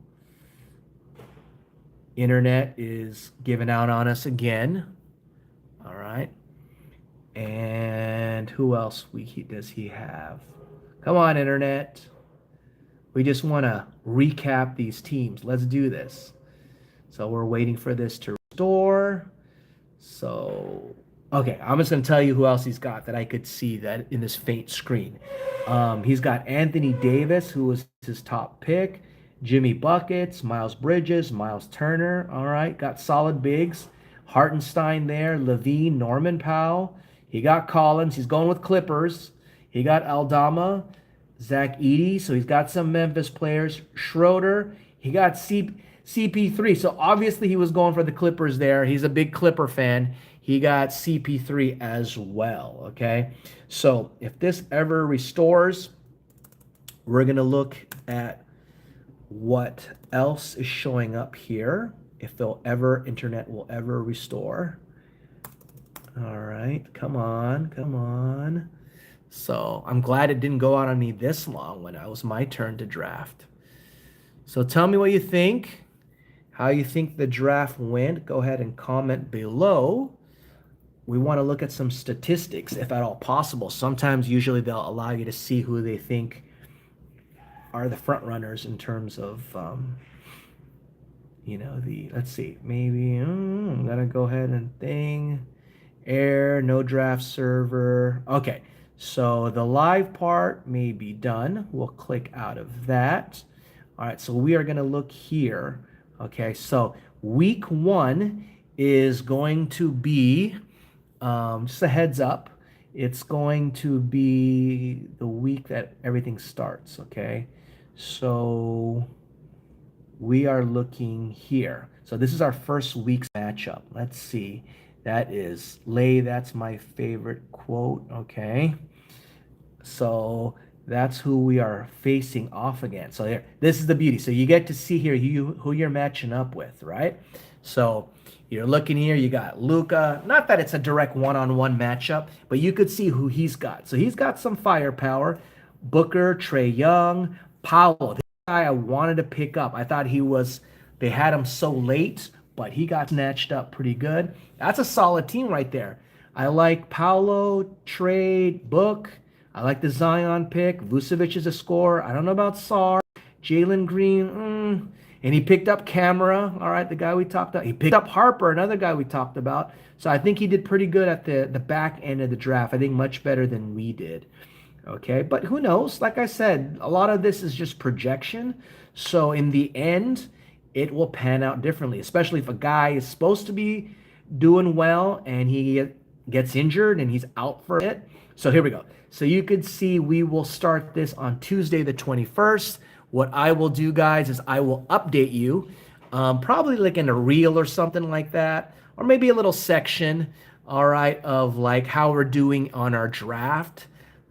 Internet is giving out on us again. All right. And who else does he have? Come on, Internet. We just want to recap these teams. Let's do this. So we're waiting for this to restore. So, okay, I'm just going to tell you who else he's got that I could see that in this faint screen. He's got Anthony Davis, who was his top pick. Jimmy Buckets, Miles Bridges, Miles Turner. All right, got solid bigs. Hartenstein there, Levine, Norman Powell. He got Collins. He's going with Clippers. He got Aldama, Zach Edey. So he's got some Memphis players. Schroeder. He got CP3. So obviously he was going for the Clippers there. He's a big Clipper fan. He got CP3 as well, okay? So if this ever restores, we're going to look at what else is showing up here, if internet will ever restore. All right, come on. So I'm glad it didn't go out on me this long when it was my turn to draft. So tell me what you think, how you think the draft went. Go ahead and comment below. We want to look at some statistics, if at all possible. Sometimes, usually, they'll allow you to see who they think are the front runners in terms of, let's see, maybe, I'm going to go ahead and no draft server. Okay, so the live part may be done. We'll click out of that. All right, so we are going to look here. Okay, so week 1 is going to be, just a heads up, it's going to be the week that everything starts, okay? So we are looking here. So this is our first week's matchup. Let's see. That is Lay. That's my favorite quote, okay? So that's who we are facing off against. So here, this is the beauty. So you get to see here who you're matching up with, right? So you're looking here, you got Luka. Not that it's a direct one-on-one matchup, but you could see who he's got. So he's got some firepower. Booker, Trae Young, Powell. This guy I wanted to pick up. I thought they had him so late, but he got snatched up pretty good. That's a solid team right there. I like Paolo, Trae, Book. I like the Zion pick. Vucevic is a scorer. I don't know about Sarr. Jalen Green, and he picked up Camera, all right, the guy we talked about. He picked up Harper, another guy we talked about. So I think he did pretty good at the back end of the draft. I think much better than we did. Okay, but who knows? Like I said, a lot of this is just projection. So in the end, it will pan out differently, especially if a guy is supposed to be doing well and he gets injured and he's out for it. So here we go. So you could see we will start this on Tuesday the 21st. What I will do, guys, is I will update you, probably like in a reel or something like that, or maybe a little section, all right, of like how we're doing on our draft.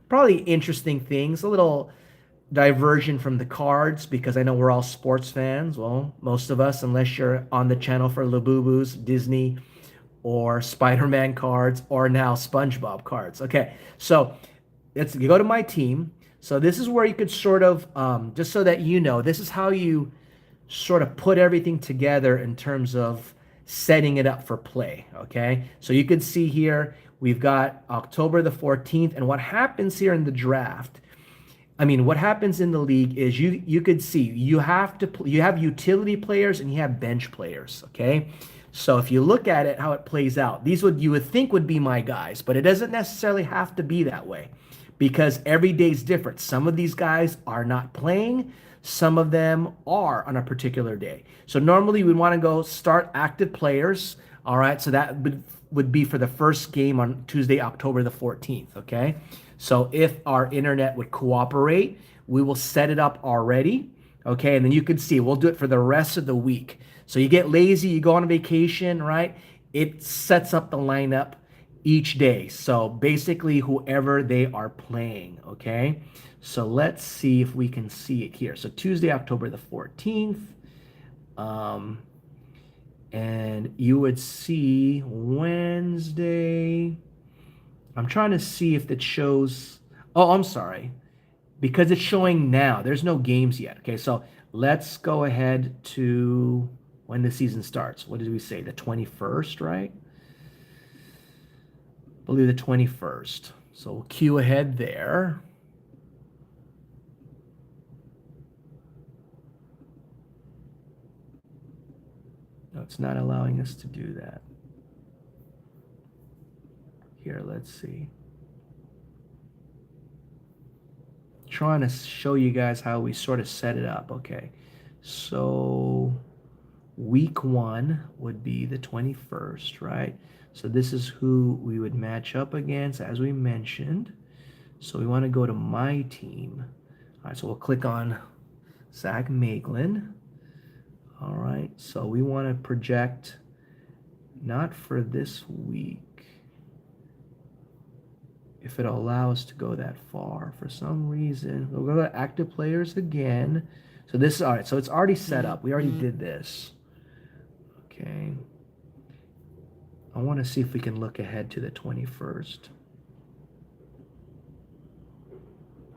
Probably interesting things, a little diversion from the cards because I know we're all sports fans. Well, most of us, unless you're on the channel for Labubu's, Disney, or Spider-Man cards, or now SpongeBob cards. Okay, so you go to my team. So this is where you could sort of, just so that you know, this is how you sort of put everything together in terms of setting it up for play. Okay, so you can see here we've got October the 14th, and what happens here in the draft, I mean, what happens in the league is you could see you have utility players and you have bench players, okay? So if you look at it how it plays out, you would think would be my guys, but it doesn't necessarily have to be that way because every day's different. Some of these guys are not playing, some of them are on a particular day. So normally we'd want to go start active players, all right? So that would be for the first game on Tuesday, October the 14th, okay? So if our internet would cooperate, we will set it up already, okay? And then you can see, we'll do it for the rest of the week. So you get lazy, you go on vacation, right? It sets up the lineup each day. So basically whoever they are playing, okay? So let's see if we can see it here. So Tuesday, October the 14th. And you would see Wednesday. I'm trying to see if it shows. Oh, I'm sorry. Because it's showing now. There's no games yet. Okay, so let's go ahead to when the season starts. What did we say? The 21st, right? I believe the 21st. So we'll queue ahead there. No, it's not allowing us to do that. Here, let's see. Trying to show you guys how we sort of set it up. Okay, so week 1 would be the 21st, right? So this is who we would match up against, as we mentioned. So we want to go to my team. All right, so we'll click on Zacmeglan. All right, so we want to project not for this week. If it'll allow us to go that far for some reason. We'll go to active players again. So this is all right. So it's already set up. We already did this. Okay. I want to see if we can look ahead to the 21st.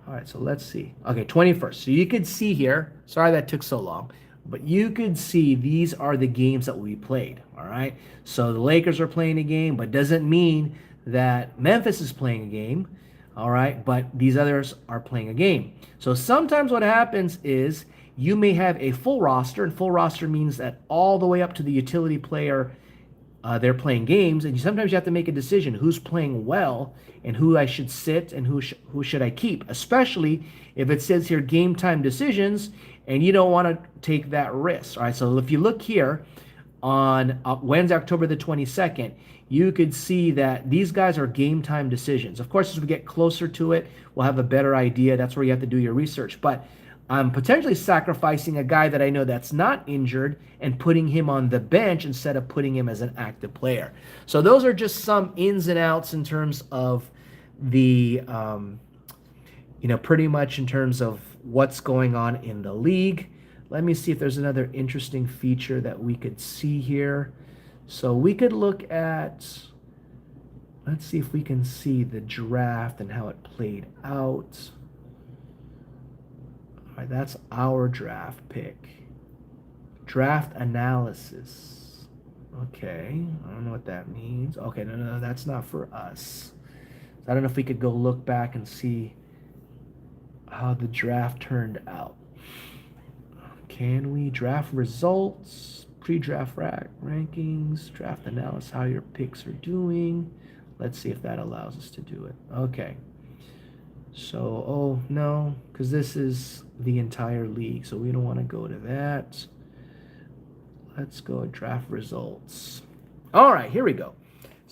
All right, so let's see. Okay, 21st. So you could see here, sorry that took so long, but you could see these are the games that we played. All right. So the Lakers are playing a game, but doesn't mean that Memphis is playing a game, all right, but these others are playing a game. So sometimes what happens is you may have a full roster, and full roster means that all the way up to the utility player, they're playing games, and sometimes you have to make a decision who's playing well and who I should sit and who should I keep, especially if it says here game time decisions and you don't want to take that risk. All right, so if you look here on Wednesday, October the 22nd, you could see that these guys are game time decisions. Of course, as we get closer to it, we'll have a better idea. That's where you have to do your research. But I'm potentially sacrificing a guy that I know that's not injured and putting him on the bench instead of putting him as an active player. So those are just some ins and outs in terms of the, pretty much in terms of what's going on in the league. Let me see if there's another interesting feature that we could see here. So we could look at, let's see if we can see the draft and how it played out. All right, that's our draft pick. Draft analysis. Okay, I don't know what that means. Okay, no, that's not for us. I don't know if we could go look back and see how the draft turned out. Can we draft results, pre-draft rankings, draft analysis, how your picks are doing? Let's see if that allows us to do it. Okay. So, oh, no, because this is the entire league, so we don't want to go to that. Let's go draft results. All right, here we go.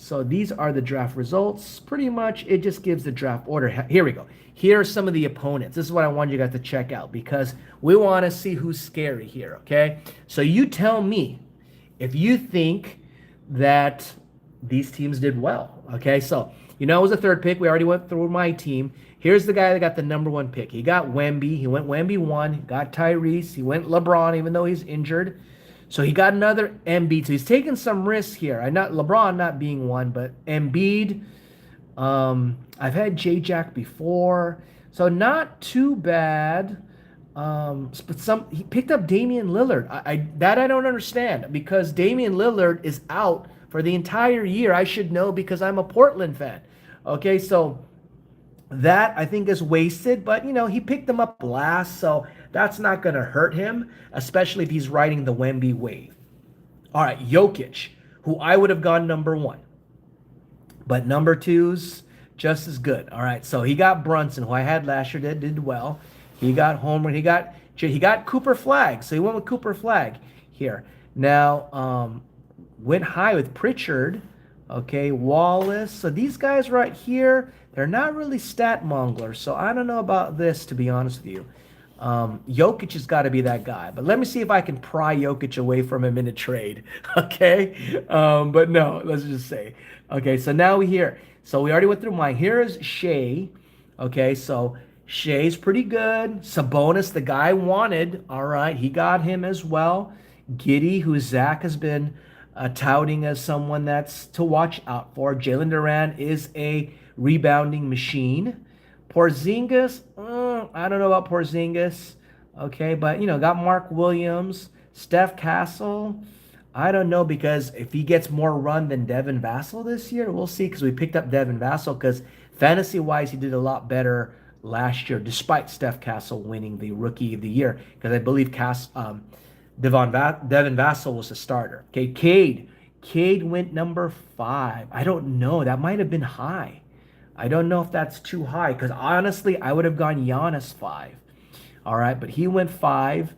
So these are the draft results. Pretty much, it just gives the draft order. Here we go. Here are some of the opponents. This is what I want you guys to check out because we want to see who's scary here, okay? So you tell me if you think that these teams did well, okay? So, it was the third pick. We already went through my team. Here's the guy that got the number 1 pick. He got Wemby. He went Wemby 1. He got Tyrese. He went LeBron, even though he's injured. So he got another Embiid. So he's taking some risks here. LeBron not being one, but Embiid. I've had J-Jack before, so not too bad. But he picked up Damian Lillard. I don't understand because Damian Lillard is out for the entire year. I should know because I'm a Portland fan. Okay, so that I think is wasted, but he picked them up last, so that's not going to hurt him, especially if he's riding the Wemby wave. All right, Jokic, who I would have gone number 1, but number 2's just as good. All right, so he got Brunson, who I had last year, did well. He got Homer. He got Cooper Flag, so he went with Cooper Flag here. Now, went high with Pritchard. Okay, Wallace. So these guys right here, they're not really stat monglers. So I don't know about this, to be honest with you. Jokic has got to be that guy. But let me see if I can pry Jokic away from him in a trade. Okay? But no, let's just say. Okay, so now so we already went through mine. Here's Shea. Okay, so Shea's pretty good. Sabonis, the guy I wanted. All right, he got him as well. Giddey, who Zach has been touting as someone that's to watch out for. Jalen Duran is a rebounding machine. Porzingis, I don't know about Porzingis. Okay, but got Mark Williams, Steph Castle. I don't know because if he gets more run than Devin Vassell this year, we'll see because we picked up Devin Vassell because fantasy-wise he did a lot better last year despite Steph Castle winning the Rookie of the Year because I believe Devin Vassell was the starter. Okay, Cade went number 5. I don't know. That might have been high. I don't know if that's too high because honestly, I would have gone Giannis 5. All right, but he went 5.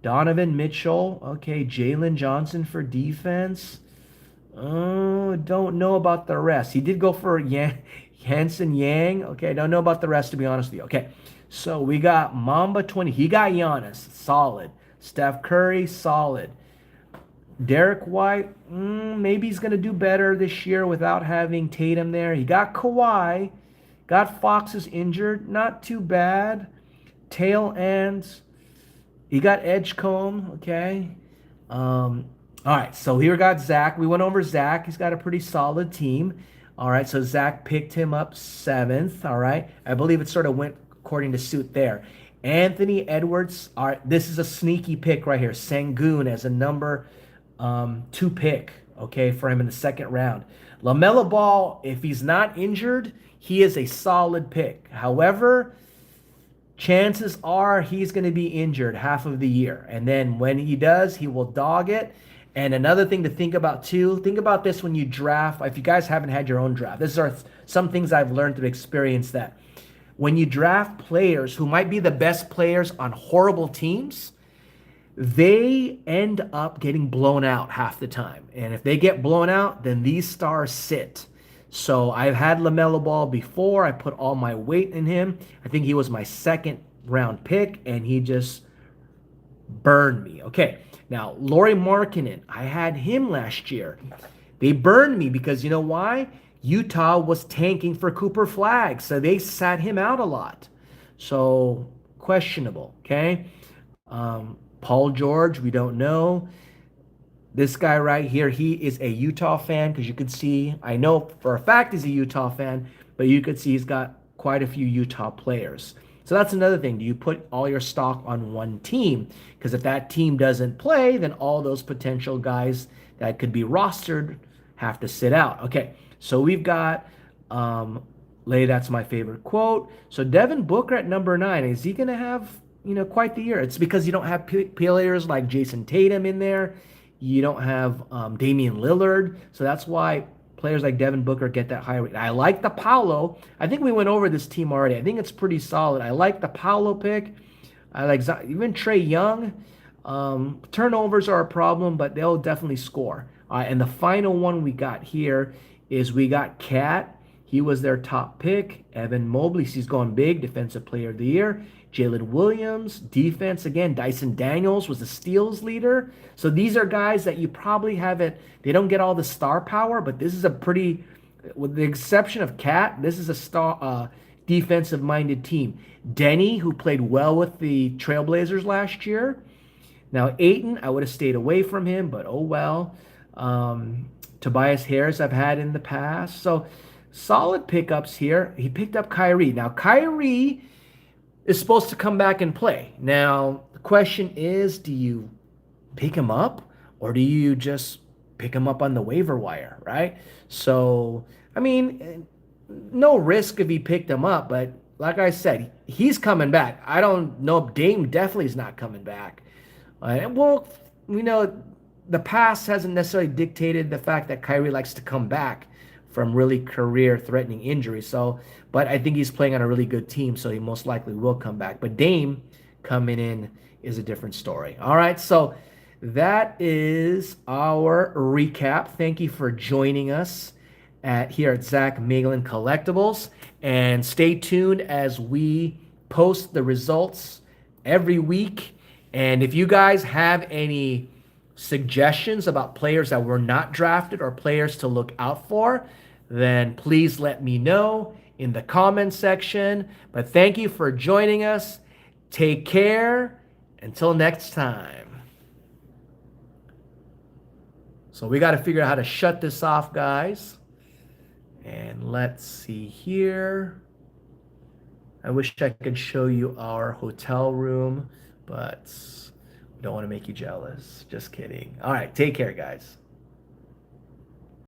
Donovan Mitchell. Okay, Jalen Johnson for defense. Oh, don't know about the rest. He did go for Hanson Yang. Okay, don't know about the rest, to be honest with you. Okay, so we got Mamba 20. He got Giannis. Solid. Steph Curry, solid. Derek White, maybe he's going to do better this year without having Tatum there. He got Kawhi. Got Fox's injured. Not too bad. Tail ends. He got Edgecombe, okay. All right, so here we got Zach. We went over Zach. He's got a pretty solid team. All right, so Zach picked him up 7th, all right. I believe it sort of went according to suit there. Anthony Edwards, all right, this is a sneaky pick right here. Sengun as a number 2 pick, okay, for him in the 2nd round. LaMelo Ball, if he's not injured, he is a solid pick. However, chances are he's going to be injured half of the year. And then when he does, he will dog it. And another thing to think about too, think about this when you draft. If you guys haven't had your own draft, these are some things I've learned through experience that when you draft players who might be the best players on horrible teams, they end up getting blown out half the time. And if they get blown out, then these stars sit. So I've had LaMelo Ball before. I put all my weight in him. I think he was my 2nd round pick, and he just burned me. Okay, now Lauri Markkanen, I had him last year. They burned me because you know why? Utah was tanking for Cooper Flag, so they sat him out a lot. So questionable, okay? Paul George, we don't know. This guy right here, he is a Utah fan because you could see, I know for a fact he's a Utah fan, but you could see he's got quite a few Utah players. So that's another thing. Do you put all your stock on one team? Because if that team doesn't play, then all those potential guys that could be rostered have to sit out. Okay, so we've got, that's my favorite quote. So Devin Booker at number 9, is he going to have, quite the year? It's because you don't have players like Jason Tatum in there. You don't have Damian Lillard. So that's why players like Devin Booker get that high rate. I like the Paolo. I think we went over this team already. I think it's pretty solid. I like the Paolo pick. I like even Trae Young. Turnovers are a problem, but they'll definitely score. And the final one we got here is we got Cat. He was their top pick. Evan Mobley, he's going big, defensive player of the year. Jalen Williams, defense again. Dyson Daniels was the steals leader. So these are guys that you probably haven't, they don't get all the star power, but this is a pretty, with the exception of Cat, this is a star defensive minded team. Denny, who played well with the Trailblazers last year. Now, Aiton, I would have stayed away from him, but oh well. Tobias Harris, I've had in the past. So solid pickups here. He picked up Kyrie. Now, Kyrie is supposed to come back and play. Now, the question is, do you pick him up or do you just pick him up on the waiver wire, right? So, I mean, no risk if he picked him up, but like I said, he's coming back. I don't know. Dame definitely is not coming back. Well, we know the past hasn't necessarily dictated the fact that Kyrie likes to come back from really career-threatening injury. So, but I think he's playing on a really good team, so he most likely will come back. But Dame coming in is a different story. All right, so that is our recap. Thank you for joining us here at Zacmeglan Collectibles, and stay tuned as we post the results every week. And if you guys have any suggestions about players that were not drafted or players to look out for, then please let me know in the comment section. But thank you for joining us. Take care. Until next time. So we got to figure out how to shut this off, guys. And let's see here. I wish I could show you our hotel room, but we don't want to make you jealous. Just kidding. All right, take care, guys.